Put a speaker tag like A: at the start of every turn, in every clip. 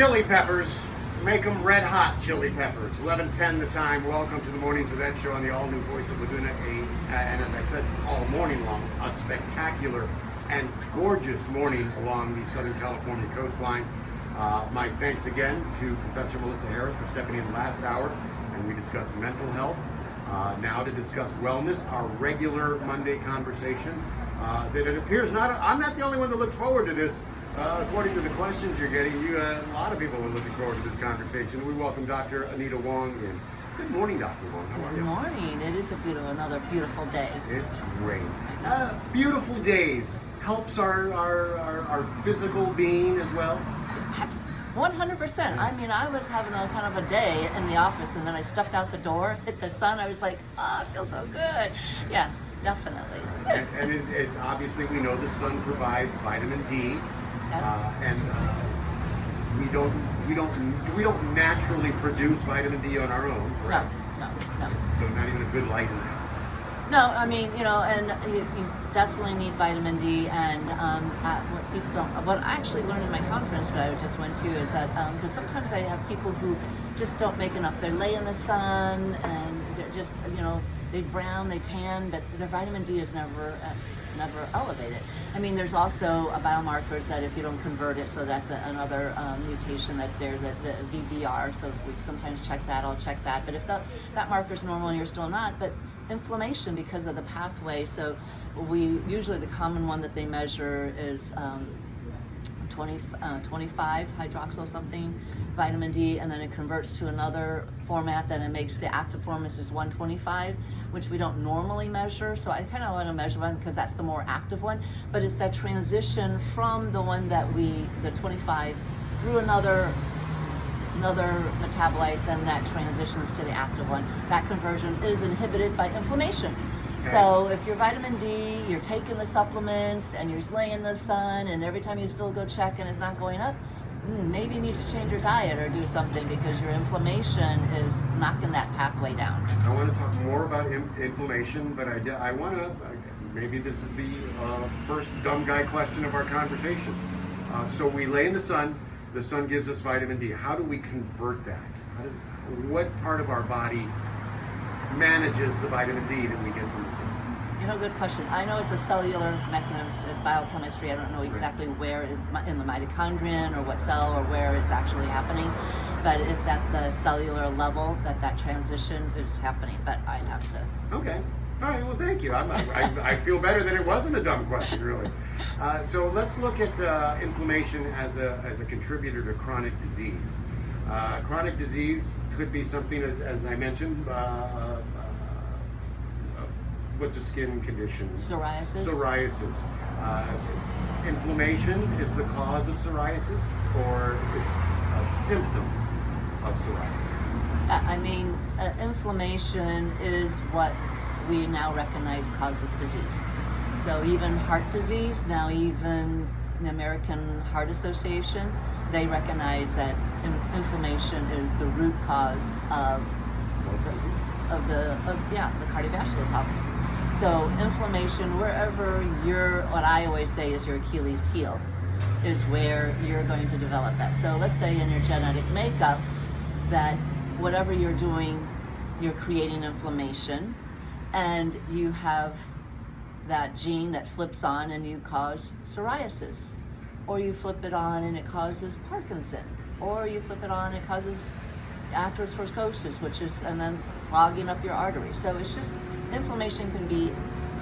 A: chili peppers. Make them red hot chili peppers. 11:10 the time. Welcome to the Morning Event Show on the all new Voice of Laguna. And as I said, all morning long, a spectacular and gorgeous morning along the Southern California coastline. My thanks again to Professor Melissa Harris for stepping in last hour, and we discussed mental health. Now to discuss wellness, our regular Monday conversation. That it appears I'm not the only one that looks forward to this. According to the questions you're getting, a lot of people are looking forward to this conversation. We welcome Dr. Anita Wang in. Good morning, Dr. Wang. How are you?
B: Good morning. It is another beautiful day.
A: It's great. Beautiful days helps our physical being as well.
B: 100%. I mean, I was having a kind of a day in the office, and then I stepped out the door, hit the sun. I was like, oh, I feel so good. Yeah, definitely.
A: And it obviously we know the sun provides vitamin D.
B: Yes.
A: And we don't naturally produce vitamin D on our own, correct?
B: No.
A: So not even a good light in the house.
B: No, I mean, and you definitely need vitamin D, and what people don't, what I actually learned in my conference that I just went to is that, because sometimes I have people who just don't make enough. They lay in the sun, and they're just, they brown, they tan, but their vitamin D is never elevated. I mean, there's also biomarkers that if you don't convert it, so that's another mutation that's there, the VDR, so we sometimes check that, I'll check that, but if that marker's normal and you're still not, but inflammation because of the pathway, so usually the common one that they measure is 25 hydroxyl something vitamin D, and then it converts to another format, then it makes the active form is just 125, which we don't normally measure. So I kind of want to measure one because that's the more active one, but it's that transition from the one that the 25 through another metabolite, then that transitions to the active one. That conversion is inhibited by inflammation. Okay. So if you're vitamin D, you're taking the supplements, and you're laying in the sun, and every time you still go check and it's not going up, maybe you need to change your diet or do something because your inflammation is knocking that pathway down.
A: I want to talk more about inflammation, but I want to, maybe this is the first dumb guy question of our conversation. So we lay in the sun gives us vitamin D. How do we convert that? What part of our body manages the vitamin D that we get from the sun?
B: Good question. I know it's a cellular mechanism, it's biochemistry. I don't know exactly where in the mitochondrion or what cell or where it's actually happening, but it's at the cellular level that transition is happening, but I'd have to.
A: Okay. All right, well, thank you. I feel better that it wasn't a dumb question, really. So let's look at inflammation as a contributor to chronic disease. Chronic disease could be something, as I mentioned, what's a skin condition?
B: Psoriasis.
A: Inflammation is the cause of psoriasis, or it's a symptom of psoriasis?
B: I mean, inflammation is what we now recognize causes disease. So even heart disease, now even the American Heart Association, they recognize that inflammation is the root cause of the cardiovascular problems. So inflammation, wherever what I always say is your Achilles heel, is where you're going to develop that. So let's say in your genetic makeup that whatever you're doing, you're creating inflammation, and you have that gene that flips on and you cause psoriasis, or you flip it on and it causes Parkinson, or you flip it on and it causes atherosclerosis, which is, and then clogging up your arteries. So it's just, inflammation can be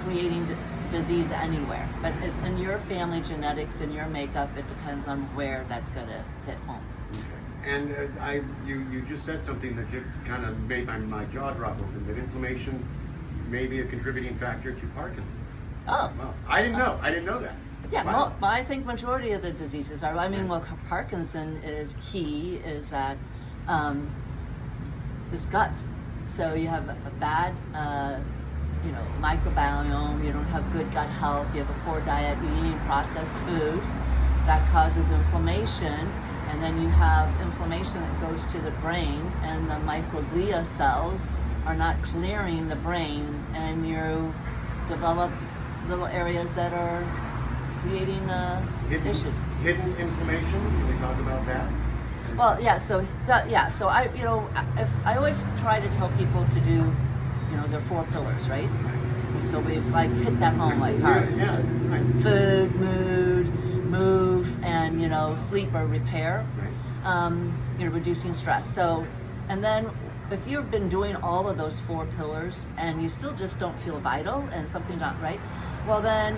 B: creating disease anywhere, but in your family genetics and your makeup, it depends on where that's going to hit home.
A: Okay. And you just said something that just kind of made my jaw drop open, that inflammation may be a contributing factor to Parkinson's.
B: Oh.
A: Well, I didn't know that.
B: Yeah,
A: wow.
B: well, I think majority of the diseases are. I mean, well, Parkinson is key, is that is gut. So you have a bad, microbiome, you don't have good gut health, you have a poor diet, you're eating processed food, that causes inflammation, and then you have inflammation that goes to the brain, and the microglia cells are not clearing the brain, and you develop little areas that are creating issues.
A: Hidden inflammation, can we talk about that?
B: Well, yeah. So So I always try to tell people to do, their 4 pillars, right? So we've like hit that home like hard.
A: Yeah, right.
B: Food, mood, move, and sleep or repair.
A: Right.
B: Reducing stress. So, and then if you've been doing all of those 4 pillars and you still just don't feel vital and something's not right, well then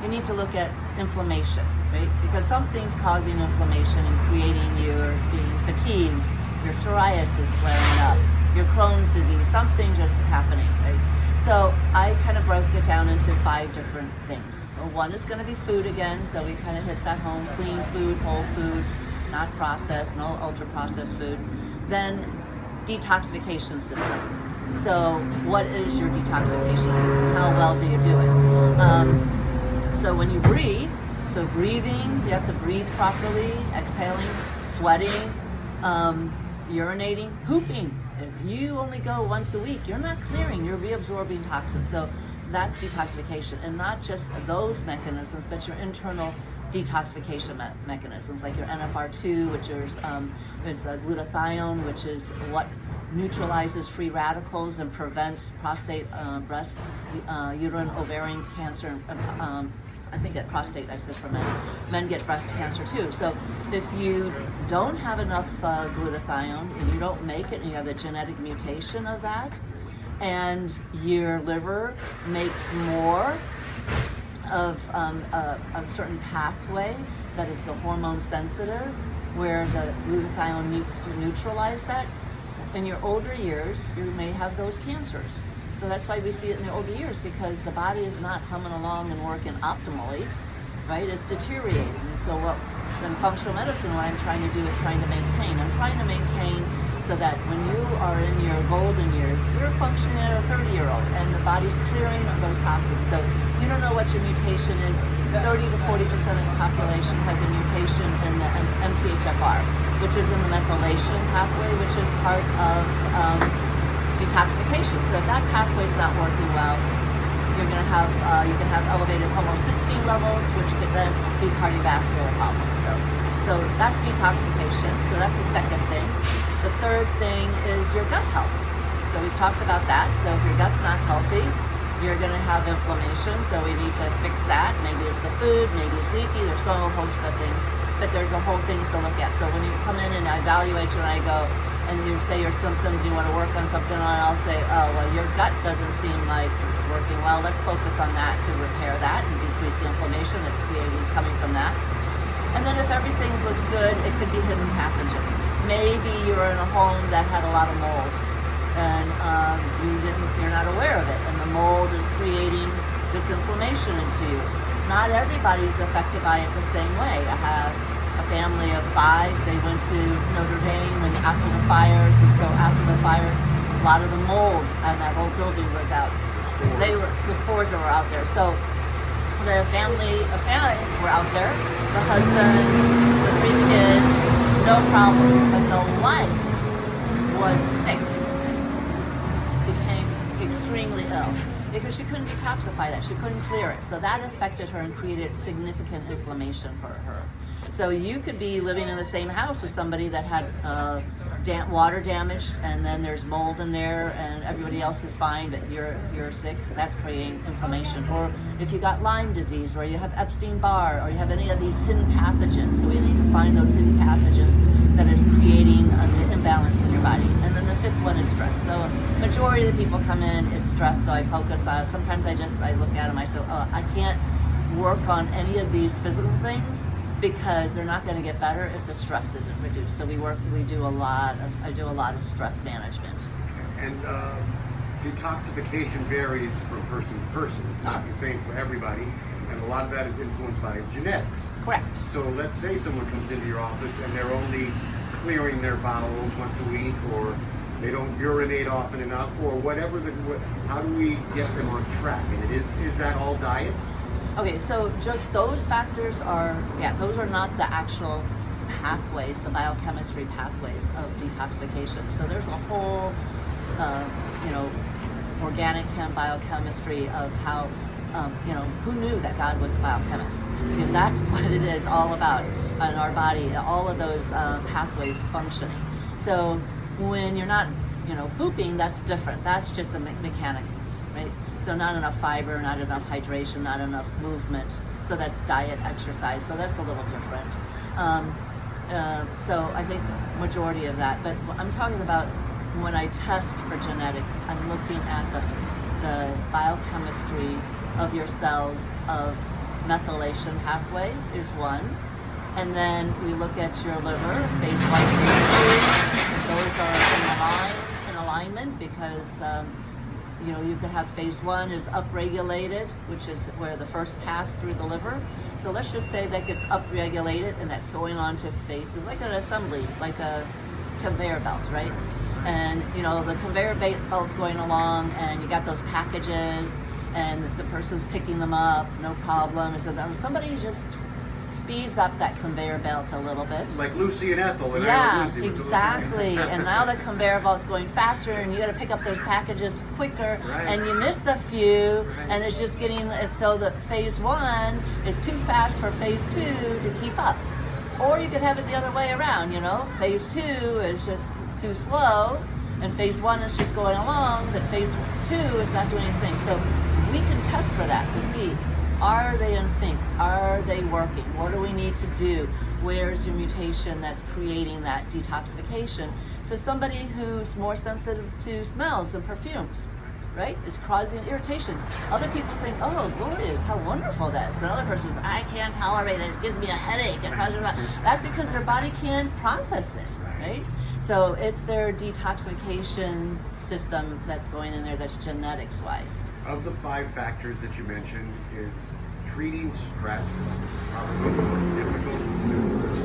B: you need to look at inflammation, right? Because something's causing inflammation and creating your being fatigued, your psoriasis flaring up, your Crohn's disease, something just happening, right? So I kind of broke it down into 5 different things. Well, one is going to be food again, so we kind of hit that home, clean food, whole foods, not processed, no ultra processed food. Then detoxification system. So what is your detoxification system? How well do you do it? So when you breathe, so breathing, you have to breathe properly, exhaling, sweating, urinating, pooping. If you only go once a week, you're not clearing, you're reabsorbing toxins. So that's detoxification, and not just those mechanisms, but your internal detoxification mechanisms, like your NFR2, which is glutathione, which is what neutralizes free radicals and prevents prostate, breast, uterine, ovarian cancer. I think that prostate, I said for men. Men get breast cancer too. So if you don't have enough glutathione and you don't make it, and you have the genetic mutation of that, and your liver makes more of a certain pathway that is the hormone sensitive, where the glutathione needs to neutralize that, in your older years, you may have those cancers. So that's why we see it in the older years, because the body is not humming along and working optimally, right? It's deteriorating. And so what in functional medicine, what I'm trying to do is trying to maintain. I'm trying to maintain so that when you are in your golden years, you're functioning at a 30-year-old and the body's clearing those toxins. So you don't know what your mutation is. 30 to 40% of the population has a mutation in the MTHFR, which is in the methylation pathway, which is part of detoxification. So if that pathway is not working well, you're going to have you can have elevated homocysteine levels, which could then be cardiovascular problems. So that's detoxification. So that's the second thing. The third thing is your gut health. So we've talked about that. So if your gut's not healthy, you're going to have inflammation. So we need to fix that. Maybe it's the food, maybe it's leaky. There's so a host of things, but there's a whole thing to look at. So when you come in and I evaluate you and I go, and you say your symptoms, you want to work on something, and I'll say, oh, well, your gut doesn't seem like it's working well. Let's focus on that to repair that and decrease the inflammation that's coming from that. And then if everything looks good, it could be hidden pathogens. Maybe you're in a home that had a lot of mold, and you're not aware of it, and the mold is creating this inflammation into you. Not everybody's affected by it the same way. I have a family of 5. They went to Notre Dame after the fires, and so after the fires, a lot of the mold on that whole building was out. The spores that were out there. So the family were out there. The husband, the 3 kids, no problem. But the wife was sick, became extremely ill, because she couldn't detoxify that. She couldn't clear it. So that affected her and created significant inflammation for her. So you could be living in the same house with somebody that had water damage, and then there's mold in there, and everybody else is fine, but you're sick. That's creating inflammation. Or if you got Lyme disease, or you have Epstein-Barr, or you have any of these hidden pathogens. So we need to find those hidden pathogens that is creating the imbalance in your body. And then the 5th one is stress. So majority of the people come in, it's stress. So I focus on. Sometimes I look at them. I say, oh, I can't work on any of these physical things, because they're not going to get better if the stress isn't reduced. So I do a lot of stress management.
A: And detoxification varies from person to person. It's not the same for everybody, and a lot of that is influenced by genetics.
B: Correct.
A: So let's say someone comes into your office and they're only clearing their bowels once a week, or they don't urinate often enough, or whatever. How do we get them on track? And is that all diet?
B: Okay, so just those factors those are not the actual pathways, the biochemistry pathways of detoxification. So there's a whole, organic biochemistry of how, who knew that God was a biochemist? Because that's what it is all about. in our body, all of those pathways functioning. So when you're not, pooping, that's different. That's just a mechanicals, right? So not enough fiber, not enough hydration, not enough movement. So that's diet, exercise. So that's a little different. So I think majority of that. But I'm talking about when I test for genetics, I'm looking at the biochemistry of your cells of methylation pathway is one. And then we look at your liver, phase 1, phase 2. Those are in alignment because you could have phase 1 is upregulated, which is where the first pass through the liver. So let's just say that gets upregulated and that's going on to phases, like an assembly, like a conveyor belt, right? And the conveyor belt's going along and you got those packages and the person's picking them up, no problem. And so somebody just speeds up that conveyor belt a little bit.
A: Like Lucy and Ethel.
B: Yeah, exactly. And now the conveyor belt's going faster and you got to pick up those packages quicker,
A: right.
B: And you miss a few, right. And it's just getting, so the phase 1 is too fast for phase 2 to keep up. Or you could have it the other way around, phase 2 is just too slow and phase 1 is just going along, but phase 2 is not doing anything. So we can test for that to see, are they in sync? Are they working? What do we need to do? Where's your mutation that's creating that detoxification? So somebody who's more sensitive to smells and perfumes, right? It's causing irritation. Other people saying, oh, glorious, how wonderful that is. Another person says, I can't tolerate it, it gives me a headache. That's because their body can't process it, right? So it's their detoxification system that's going in there that's genetics-wise.
A: Of the 5 factors that you mentioned, is treating stress probably more difficult because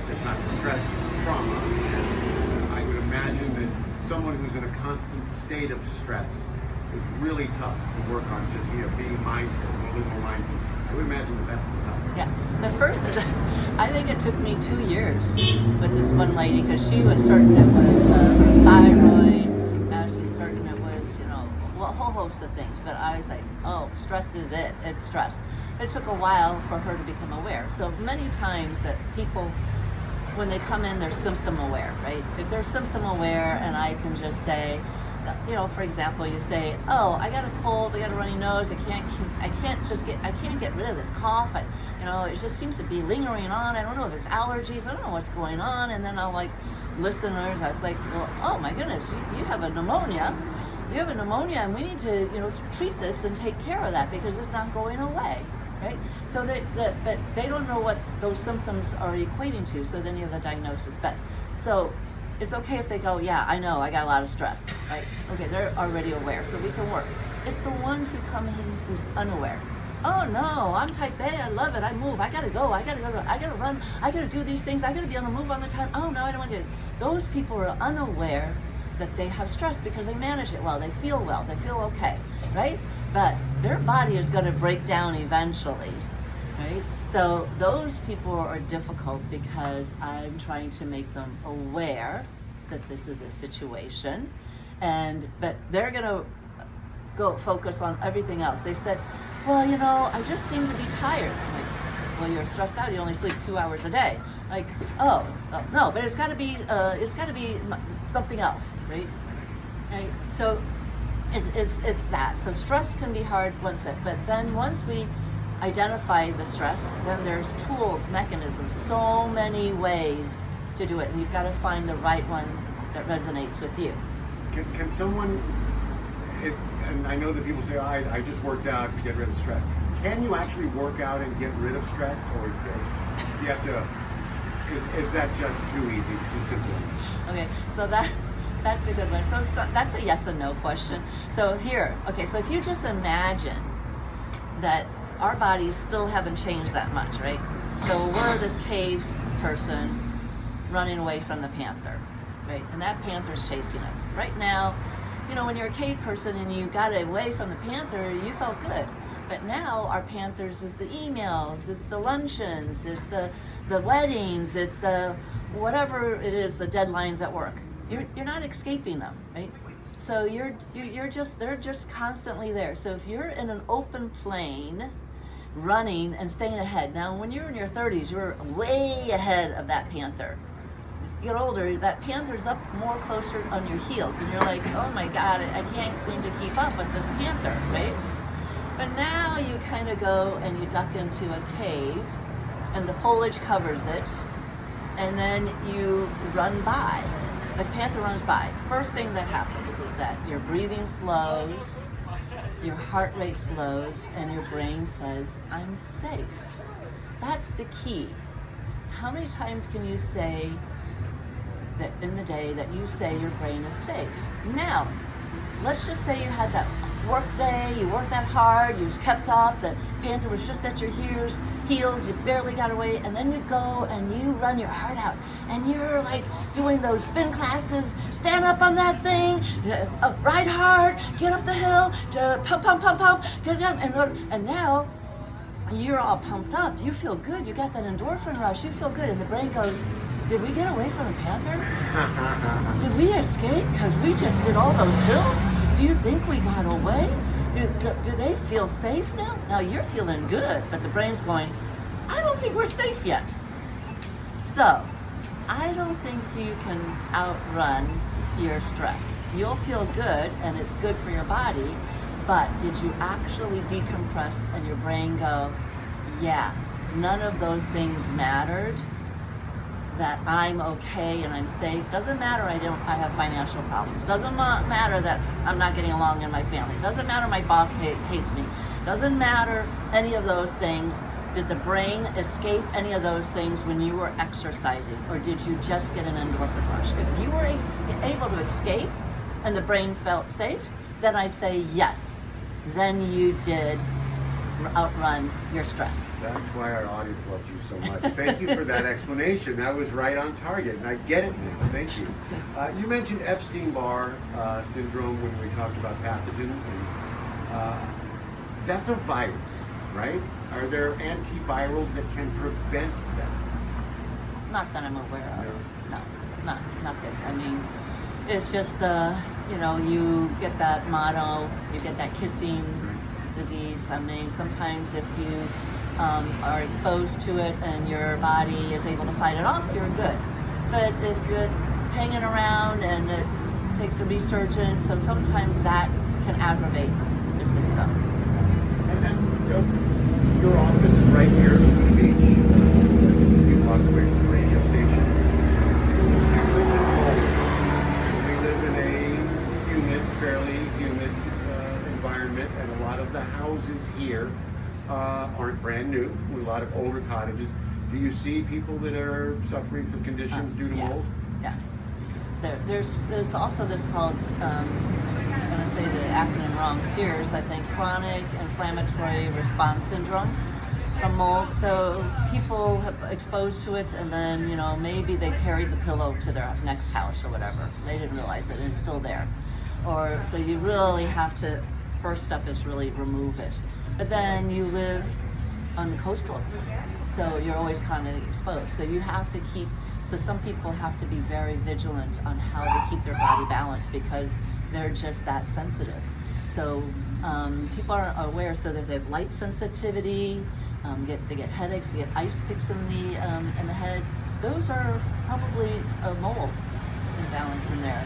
A: it's not stress, it's trauma. And I would imagine that someone who's in a constant state of stress is really tough to work on, just being mindful, a little more mindful. I would imagine that's the tough.
B: Yeah, I think it took me 2 years with this one lady because she was certain it was her thyroid. She's certain it was, a whole host of things. But I was like, oh, stress is it. It's stress. It took a while for her to become aware. So many times that people, when they come in, they're symptom aware, right? If they're symptom aware and I can just say, for example, you say, oh, I got a cold, I got a runny nose, I can't get rid of this cough. It just seems to be lingering on. I don't know if it's allergies. I don't know what's going on. And then I'll listeners, I was like, well, oh my goodness, you have a pneumonia. You have a pneumonia and we need to, treat this and take care of that because it's not going away, right? So but they don't know what those symptoms are equating to. So then you have the diagnosis. So it's okay if they go, yeah, I know, I got a lot of stress, right? Okay, they're already aware, so we can work. It's the ones who come in who's unaware. Oh no, I'm type A, I love it, I move, I gotta go, I gotta run, I gotta do these things, I gotta be on the move all the time. Oh no, I don't want to do it. Those people are unaware that they have stress because they manage it well, they feel okay, right? But their body is gonna break down eventually, right? So those people are difficult because I'm trying to make them aware that this is a situation, but they're gonna go focus on everything else. They said, well, I just seem to be tired. I'm like, well, you're stressed out. You only sleep 2 hours a day. Like, oh no, but it's got to be something else, right? Right. So it's that. So stress can be hard but then once we identify the stress, then there's tools, mechanisms, so many ways to do it, and you've got to find the right one that resonates with you.
A: Can someone, and I know that people say, I just worked out to get rid of stress. Can you actually work out and get rid of stress, or do you have to, is that just too easy, too simple?
B: Okay, so that's a good one. So that's a yes and no question. So so if you just imagine that our bodies still haven't changed that much, right? So we're this cave person running away from the panther, right? And that panther's chasing us. Right now, when you're a cave person and you got away from the panther, you felt good. But now our panthers is the emails, it's the luncheons, it's the weddings, it's the whatever it is, the deadlines at work. You're not escaping them, right? So they're just constantly there. So if you're in an open plain running and staying ahead. Now, when you're in your 30s, you're way ahead of that panther. As you get older, that panther's up more closer on your heels, and you're like, oh my God, I can't seem to keep up with this panther, right? But now you kind of go and you duck into a cave, and the foliage covers it, and then you run by. The panther runs by. First thing that happens is that your breathing slows, your heart rate slows, and your brain says, I'm safe. That's the key. How many times can you say that in the day that you say your brain is safe? Now, let's just say you had that work day, you worked that hard, you kept up, the panther was just at your heels, you barely got away, and then you go and you run your heart out, and you're like doing those spin classes, stand up on that thing, ride hard, get up the hill, pump, pump, pump, pump, get down, and now you're all pumped up, you feel good, you got that endorphin rush, you feel good, and the brain goes, did we get away from the panther? Did we escape because we just did all those hills? Do you think we got away? Do they feel safe now? Now you're feeling good, but the brain's going, I don't think we're safe yet. So, I don't think you can outrun your stress. You'll feel good, and it's good for your body, but did you actually decompress and your brain go, yeah, none of those things mattered? That I'm okay and I'm safe. Doesn't matter I have financial problems. Doesn't matter that I'm not getting along in my family. Doesn't matter my boss hates me. Doesn't matter any of those things. Did the brain escape any of those things when you were exercising, or did you just get an endorphin rush? If you were able to escape and the brain felt safe, then I say yes. Then you did outrun your stress.
A: That's why our audience loves you so much. Thank you for that explanation. That was right on target, and I get it now. Thank you. You mentioned Epstein-Barr syndrome when we talked about pathogens, and that's a virus, right? Are there antivirals that can prevent that?
B: Not that I'm aware of. No, nothing. I mean, it's just you get that motto, you get that kissing disease. I mean, sometimes if you are exposed to it and your body is able to fight it off, you're good. But if you're hanging around and it takes a resurgence, so sometimes that can aggravate the system.
A: And then your office is right here at the beach, a few blocks away from the radio station. We live in a humid, fairly humid environment, and a lot of the houses here aren't brand new. A lot of older cottages. Do you see people that are suffering from conditions due to mold?
B: Yeah. There's also this called, I'm going to say the acronym wrong, CIRS, I think, chronic inflammatory response syndrome from mold. So people have exposed to it, and then maybe they carried the pillow to their next house or whatever. They didn't realize it, and it's still there. Or so you really have to. First step is to really remove it. But then you live on the coastal, so you're always kind of exposed. So you have to some people have to be very vigilant on how to keep their body balanced because they're just that sensitive. So people are aware, so that they have light sensitivity, they get headaches, they get ice picks in the head. Those are probably a mold imbalance in there.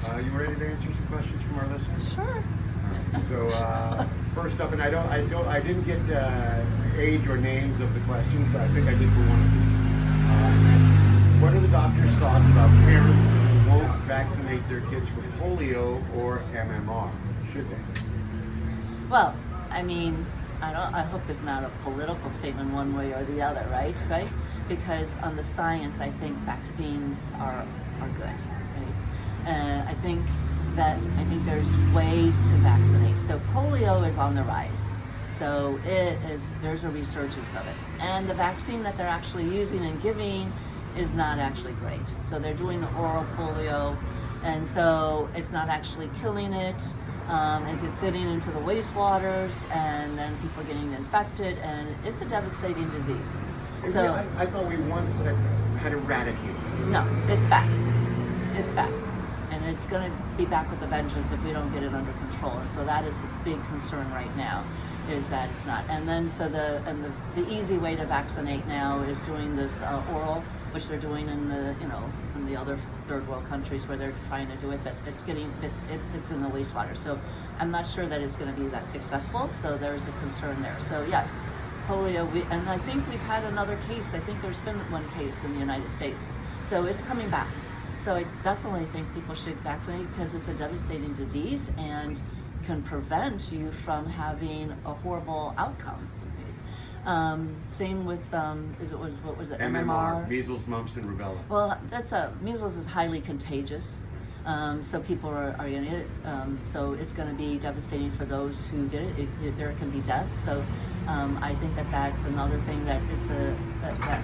A: You ready to answer some questions from our listeners?
B: Sure.
A: So first up, and I didn't get age or names of the questions. I think I did for one of them. What are the doctor's thoughts about parents who won't vaccinate their kids for polio or MMR? Should they?
B: Well, I mean, I hope there's not a political statement one way or the other, right? Because on the science, I think vaccines are good, right? I think there's ways to vaccinate. So polio is on the rise. So there's a resurgence of it. And the vaccine that they're actually using and giving is not actually great. So they're doing the oral polio, and so it's not actually killing it. It gets sitting into the wastewaters, and then people are getting infected, and it's a devastating disease. So
A: I thought we once had eradicated it.
B: No, it's back. It's back. and it's going to be back with a vengeance if we don't get it under control. And so that is the big concern right now, is that it's not. And then so the easy way to vaccinate now is doing this oral, which they're doing in the other third world countries where they're trying to do it, but it's in the wastewater. So I'm not sure that it's going to be that successful. So there's a concern there. So yes, polio, and I think we've had another case. I think there's been one case in the United States. So it's coming back. So I definitely think people should vaccinate because it's a devastating disease and can prevent you from having a horrible outcome. Same with what was it?
A: MMR, measles, mumps, and rubella.
B: Well, measles is highly contagious, so people are getting it. So it's going to be devastating for those who get it. There can be death. So I think that's another thing that is that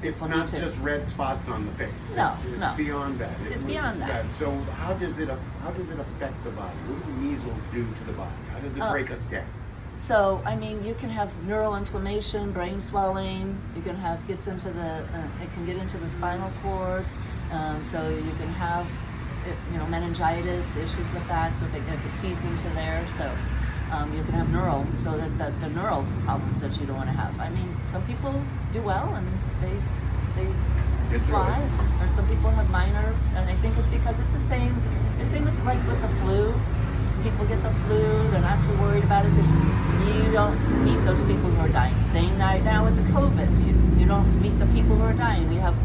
A: It's not just red spots on the face.
B: No,
A: it's beyond that.
B: It's beyond that.
A: So how does it affect the body? What do measles do to the body? How does it break us down?
B: So, I mean, you can have neural inflammation, brain swelling. You can have it can get into the spinal cord. So you can have, meningitis issues with that. So if it seeds into there, so you can have neural. So that's the neural problems that you don't want to have. I mean, some people do well and they fly, or some people have minor, and I think it's because it's the same with the flu. People get the flu, they're not too worried about it. You don't meet those people who are dying. Same right now with the COVID. You don't meet the people who are dying. We have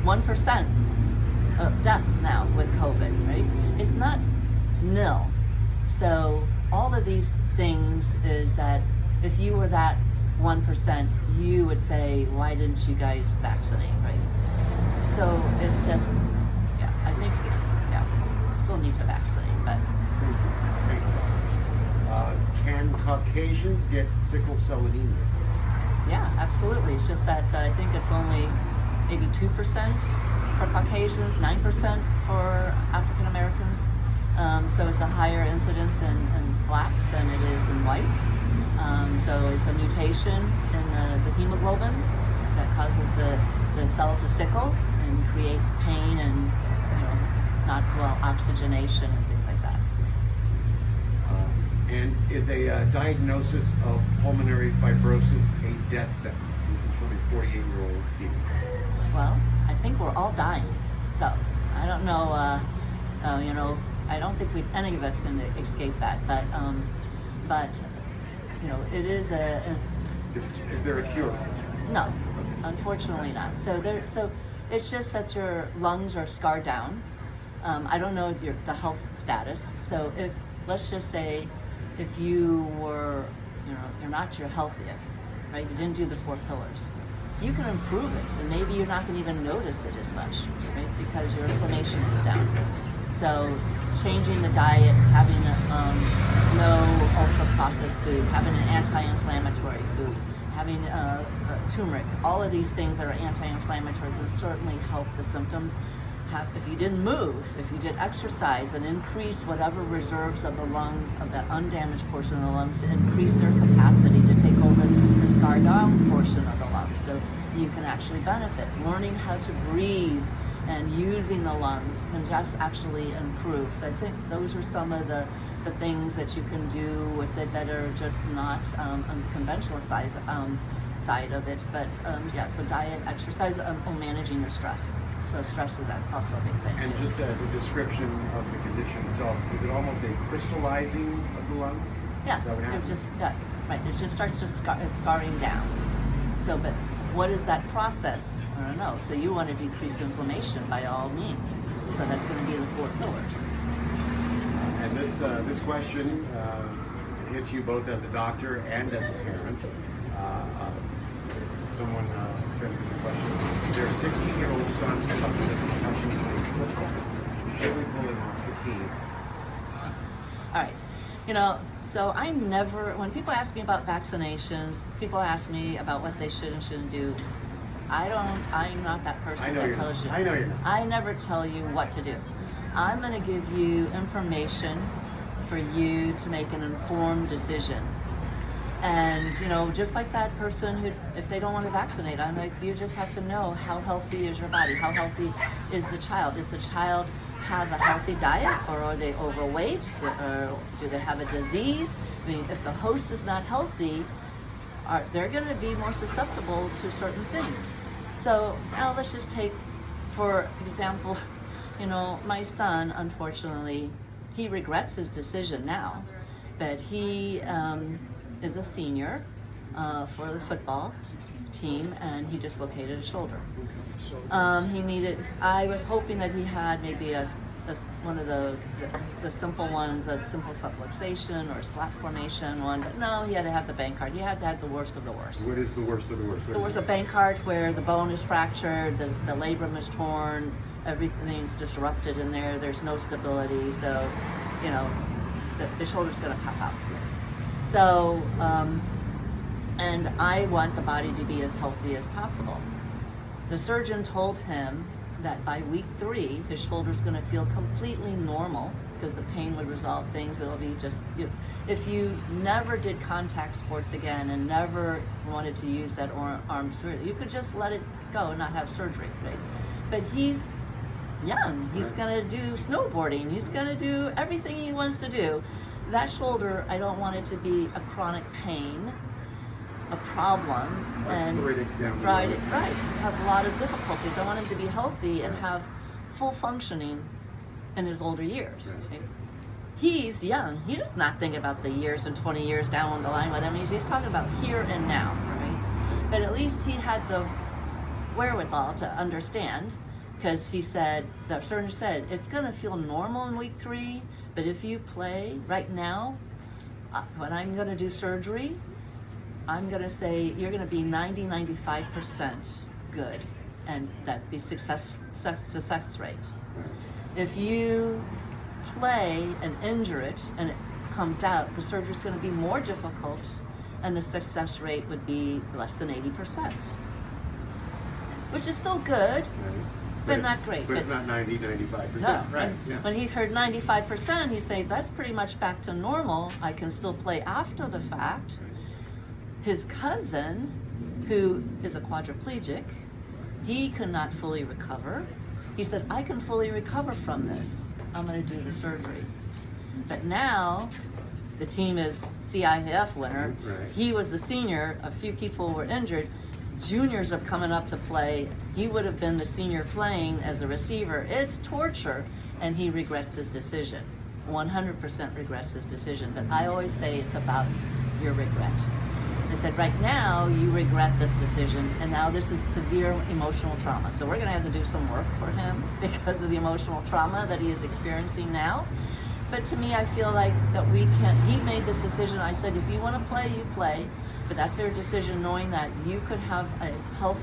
B: 1% of death now with COVID, right? It's not nil. So all of these things is that if you were that 1%, you would say, why didn't you guys vaccinate, right? So it's just, I think, still need to vaccinate, but.
A: Can Caucasians get sickle cell anemia?
B: Yeah, absolutely. It's just that I think it's only maybe 2% for Caucasians, 9% for African Americans. So it's a higher incidence in blacks than it is in whites. So it's a mutation in the hemoglobin that causes the cell to sickle and creates pain and oxygenation and things like that.
A: And is a diagnosis of pulmonary fibrosis a death sentence? This is from a 48-year-old female.
B: Well, I think we're all dying. So I don't know. I don't think any of us can escape that. But it is a.
A: Is there a cure for it?
B: No, unfortunately not. So it's just that your lungs are scarred down. I don't know the health status. So let's just say if you were, you're not your healthiest, right? You didn't do the 4 pillars. You can improve it, and maybe you're not going to even notice it as much, right? Because your inflammation is down. So changing the diet, having no ultra-processed food, having an anti-inflammatory food, having turmeric, all of these things that are anti-inflammatory will certainly help the symptoms. If you didn't move, if you did exercise and increase whatever reserves of the lungs, of that undamaged portion of the lungs, to increase their capacity to take over the scarred down portion of the lungs, so you can actually benefit. Learning how to breathe and using the lungs can just actually improve. So I think those are some of the things that you can do with it that are just not conventional side of it. But so diet, exercise, managing your stress. So stress is also a big thing
A: and
B: too.
A: Just as a description of the condition itself, is it almost a crystallizing of the lungs?
B: Yeah,
A: Is that what happens?
B: It just starts to scarring down. So, but what is that process? I don't know. So you want to decrease inflammation by all means. So that's going to be the 4 pillars.
A: And this question hits you both as a doctor and as a parent. Someone sent me the question. Their 16-year-old son suffered a concussion playing football. Should we pull him off the team?
B: All right. So when people ask me about vaccinations, people ask me about what they should and shouldn't do. I'm not that person that tells you.
A: I know you're not.
B: I never tell you what to do. I'm going to give you information for you to make an informed decision. And, just like that person who, if they don't want to vaccinate, I'm like, you just have to know how healthy is your body? How healthy is the child? Is the child have a healthy diet, or are they overweight, or do they have a disease? I mean, if the host is not healthy, they're going to be more susceptible to certain things. So now let's just take, for example, my son, unfortunately, he regrets his decision now, but he is a senior for the football team, and he dislocated his shoulder. I was hoping that he had maybe one of the simple ones, a simple subluxation or a slap formation one, but no, he had to have the Bankart. He had to have the worst of the worst.
A: What is the worst of the worst?
B: The worst of Bankart, where the bone is fractured, the labrum is torn, everything's disrupted in there, there's no stability, so, the shoulder's gonna pop out. So, and I want the body to be as healthy as possible. The surgeon told him that by week 3, his shoulder's going to feel completely normal because the pain would resolve things. It'll be just, if you never did contact sports again and never wanted to use that arm surgery, you could just let it go and not have surgery, right? But he's young. He's going to do snowboarding. He's going to do everything he wants to do. That shoulder, I don't want it to be a chronic pain, a problem, and have a lot of difficulties. I want him to be healthy and have full functioning in his older years. Right? He's young. He does not think about the years and 20 years down the line with him. He's talking about here and now, right? But at least he had the wherewithal to understand, because the surgeon said, it's going to feel normal in week 3, but if you play right now, when I'm going to do surgery, I'm going to say you're going to be 90-95% good, and that'd be success rate. If you play and injure it and it comes out, the surgery's going to be more difficult, and the success rate would be less than 80%, which is still good, but not great.
A: But it's not 90-95%.
B: No.
A: Right.
B: When he heard 95%, he said, that's pretty much back to normal. I can still play after the fact. His cousin, who is a quadriplegic, he could not fully recover. He said, I can fully recover from this. I'm going to do the surgery. But now, the team is CIF winner.
A: Right.
B: He was the senior. A few people were injured. Juniors are coming up to play. He would have been the senior playing as a receiver. It's torture, and he regrets his decision. 100% regrets his decision. But I always say it's about your regret. I said, right now, you regret this decision, and now this is severe emotional trauma. So we're going to have to do some work for him because of the emotional trauma that he is experiencing now. But to me, I feel like that he made this decision. I said, if you want to play, you play. But that's their decision, knowing that you could have a health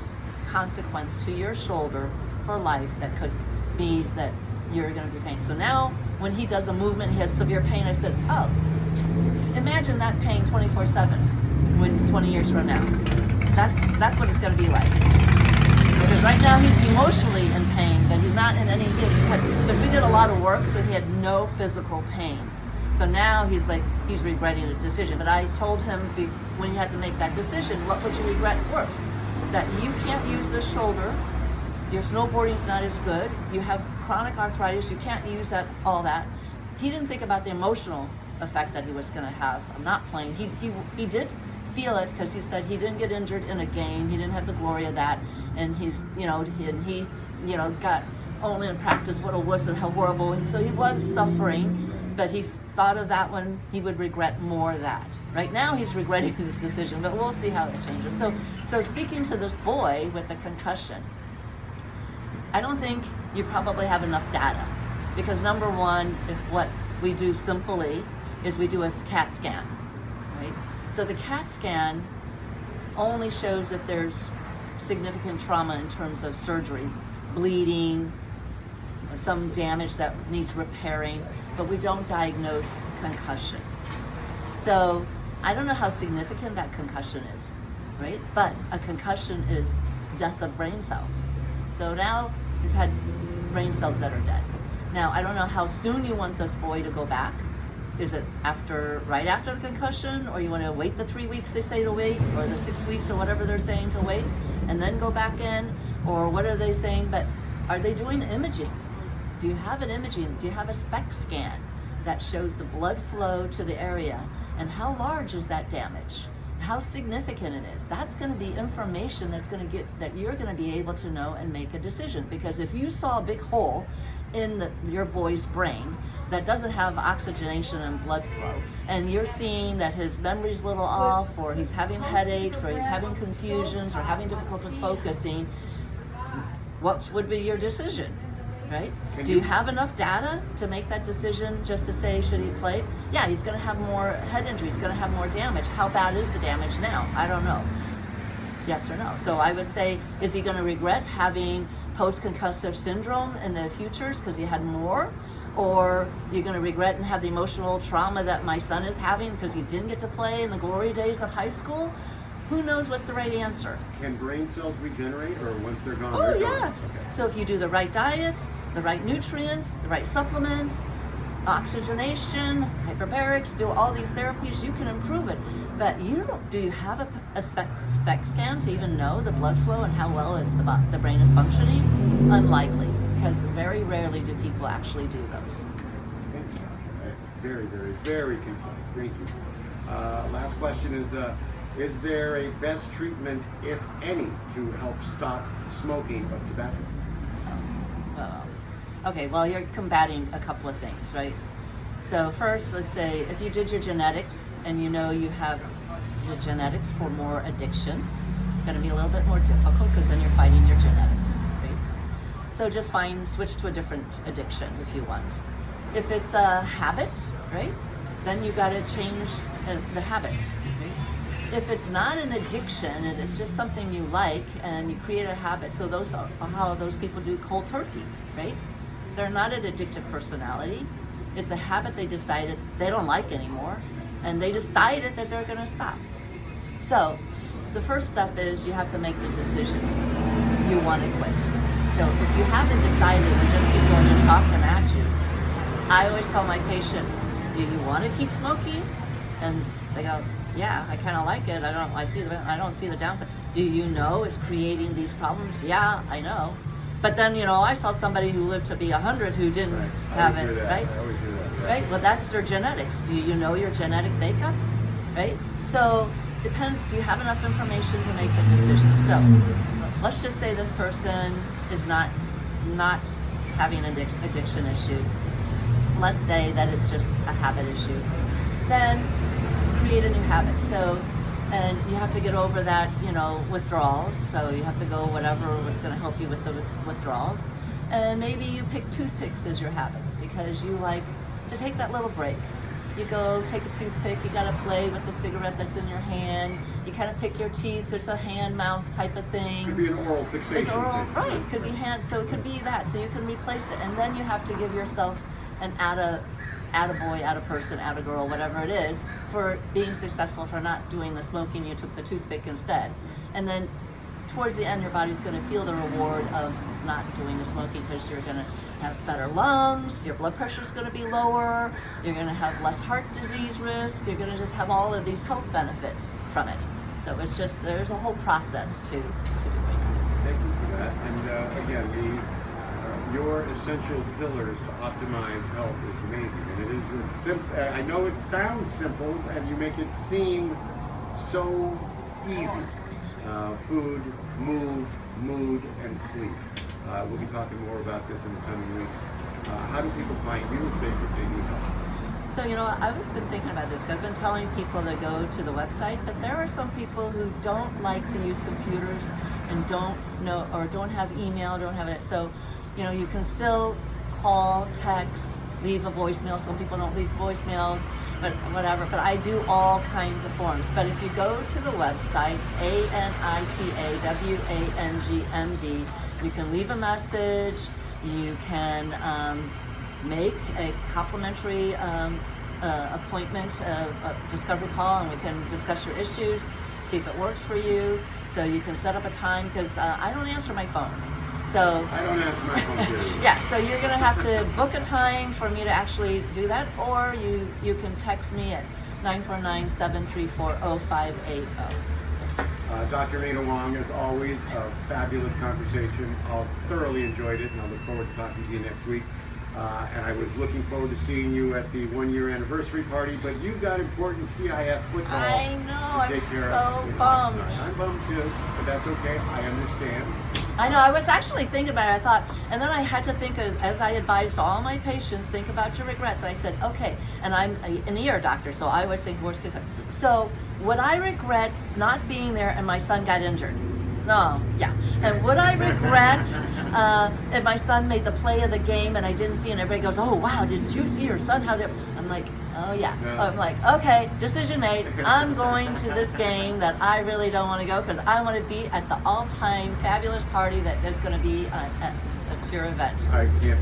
B: consequence to your shoulder for life that could be that you're going to be pain. So now, when he does a movement, he has severe pain. I said, oh, imagine that pain 24/7. 20 years from now. That's what it's going to be like. Because right now he's emotionally in pain, but he's not in any, because we did a lot of work, so he had no physical pain. So now he's regretting his decision. But I told him when you had to make that decision, what would you regret worse? That you can't use this shoulder, your snowboarding's not as good, you have chronic arthritis, you can't use all that. He didn't think about the emotional effect that he was going to have. I'm not playing. He did feel it, because he said he didn't get injured in a game. He didn't have the glory of that, and he got only in practice what it was and how horrible. And so he was suffering, but he thought of that one. He would regret more of that. Right now, he's regretting his decision, but we'll see how it changes. So speaking to this boy with the concussion, I don't think you probably have enough data, because number one, if what we do simply is we do a CAT scan, right? So the CAT scan only shows if there's significant trauma in terms of surgery, bleeding, some damage that needs repairing, but we don't diagnose concussion. So I don't know how significant that concussion is, right? But a concussion is death of brain cells. So now he's had brain cells that are dead. Now, I don't know how soon you want this boy to go back. Is it right after the concussion, or you want to wait the 3 weeks they say to wait, or the 6 weeks, or whatever they're saying to wait, and then go back in, or what are they saying? But are they doing imaging? Do you have an imaging? Do you have a SPECT scan that shows the blood flow to the area and how large is that damage? How significant it is. That's going to be information that's going to get that you're going to be able to know and make a decision. Because if you saw a big hole in your boy's brain that doesn't have oxygenation and blood flow, and you're seeing that his memory's a little off, or he's having headaches, or he's having confusions, or having difficulty focusing, what would be your decision? Right? Do you have enough data to make that decision just to say, should he play? Yeah, he's going to have more head injury. He's going to have more damage. How bad is the damage now? I don't know. Yes or no? So I would say, is he going to regret having post-concussive syndrome in the futures because he had more? Or you're going to regret and have the emotional trauma that my son is having because he didn't get to play in the glory days of high school? Who knows what's the right answer?
A: Can brain cells regenerate, or once they're gone?
B: Oh,
A: they're
B: yes.
A: gone? Okay.
B: So if you do the right diet, the right nutrients, the right supplements, oxygenation, hyperbarics, do all these therapies, you can improve it. But do you have a SPECT scan to even know the blood flow and how well the brain is functioning? Unlikely, because very rarely do people actually do those.
A: Very, very, very concise. Thank you. Last question is there a best treatment, if any, to help stop smoking of tobacco?
B: Okay, well, you're combating a couple of things, right? So first, let's say if you did your genetics and you know you have the genetics for more addiction, it's going to be a little bit more difficult because then you're fighting your genetics, right? So just switch to a different addiction if you want. If it's a habit, right, then you got to change the habit, right? If it's not an addiction and it's just something you like and you create a habit, so those are how those people do cold turkey, right? They're not an addictive personality. It's a habit they decided they don't like anymore, and they decided that they're going to stop. So the first step is you have to make the decision you want to quit. So if you haven't decided and just people are just talking at you, I always tell my patient, do you want to keep smoking? And they go, yeah, I kind of like it. I don't see the downside. Do you know it's creating these problems? Yeah, I know. But then, I saw somebody who lived to be 100 who didn't have it, right?
A: I always do that. Yeah.
B: Right? Well, that's their genetics. Do you know your genetic makeup? Right? So, depends, do you have enough information to make the decision? So, let's just say this person is not having an addiction issue. Let's say that it's just a habit issue. Then, create a new habit. So, and you have to get over that, withdrawals. So you have to go what's going to help you with the withdrawals. And maybe you pick toothpicks as your habit because you like to take that little break. You go take a toothpick, you got to play with the cigarette that's in your hand. You kind of pick your teeth. There's a hand-mouse type of thing.
A: Could be an oral fixation.
B: It's oral, right. It could be hand, so it could be that. So you can replace it. And then you have to give yourself an attaboy, attaperson, attagirl, whatever it is, for being successful, for not doing the smoking. You took the toothpick instead. And then towards the end, your body's going to feel the reward of not doing the smoking because you're going to have better lungs, your blood pressure is going to be lower, you're going to have less heart disease risk, you're going to just have all of these health benefits from it. So it's just, there's a whole process to doing it.
A: Thank you for that. And again, your essential pillars to optimize health is amazing, and it is a simple. I know it sounds simple, and you make it seem so easy. Food, move, mood, and sleep. We'll be talking more about this in the coming weeks. How do people find you if they need help?
B: So, I've been thinking about this. I've been telling people to go to the website, but there are some people who don't like to use computers and don't know or don't have email, don't have it. So, you can still call, text, leave a voicemail. Some people don't leave voicemails, but whatever. But I do all kinds of forms. But if you go to the website, ANITAWANGMD, you can leave a message. You can make a complimentary appointment, a discovery call, and we can discuss your issues, see if it works for you. So you can set up a time, because I don't answer my phones. So
A: I don't answer my phone too.
B: Yeah, so you're going to have to book a time for me to actually do that, or you can text me at 949-734-0580.
A: Dr. Anita Wang, as always, a fabulous conversation. I've thoroughly enjoyed it, and I look forward to talking to you next week. And I was looking forward to seeing you at the 1-year anniversary party, but you've got important CIF football
B: I know,
A: to
B: I'm
A: take care
B: so
A: of. You know,
B: bummed.
A: I'm bummed too, but that's okay. I understand.
B: I know, I was actually thinking about it. I thought, and then I had to think, as I advised all my patients, think about your regrets. I said, okay, and I'm an ER doctor, so I always think worst case. So would I regret not being there and my son got injured? No, yeah. And would I regret if my son made the play of the game and I didn't see, and everybody goes, oh wow, did you see your son? How did? I'm like, oh yeah. I'm like, okay, decision made. I'm going to this game that I really don't want to go because I want to be at the all-time fabulous party that is going to be at your event.
A: I can't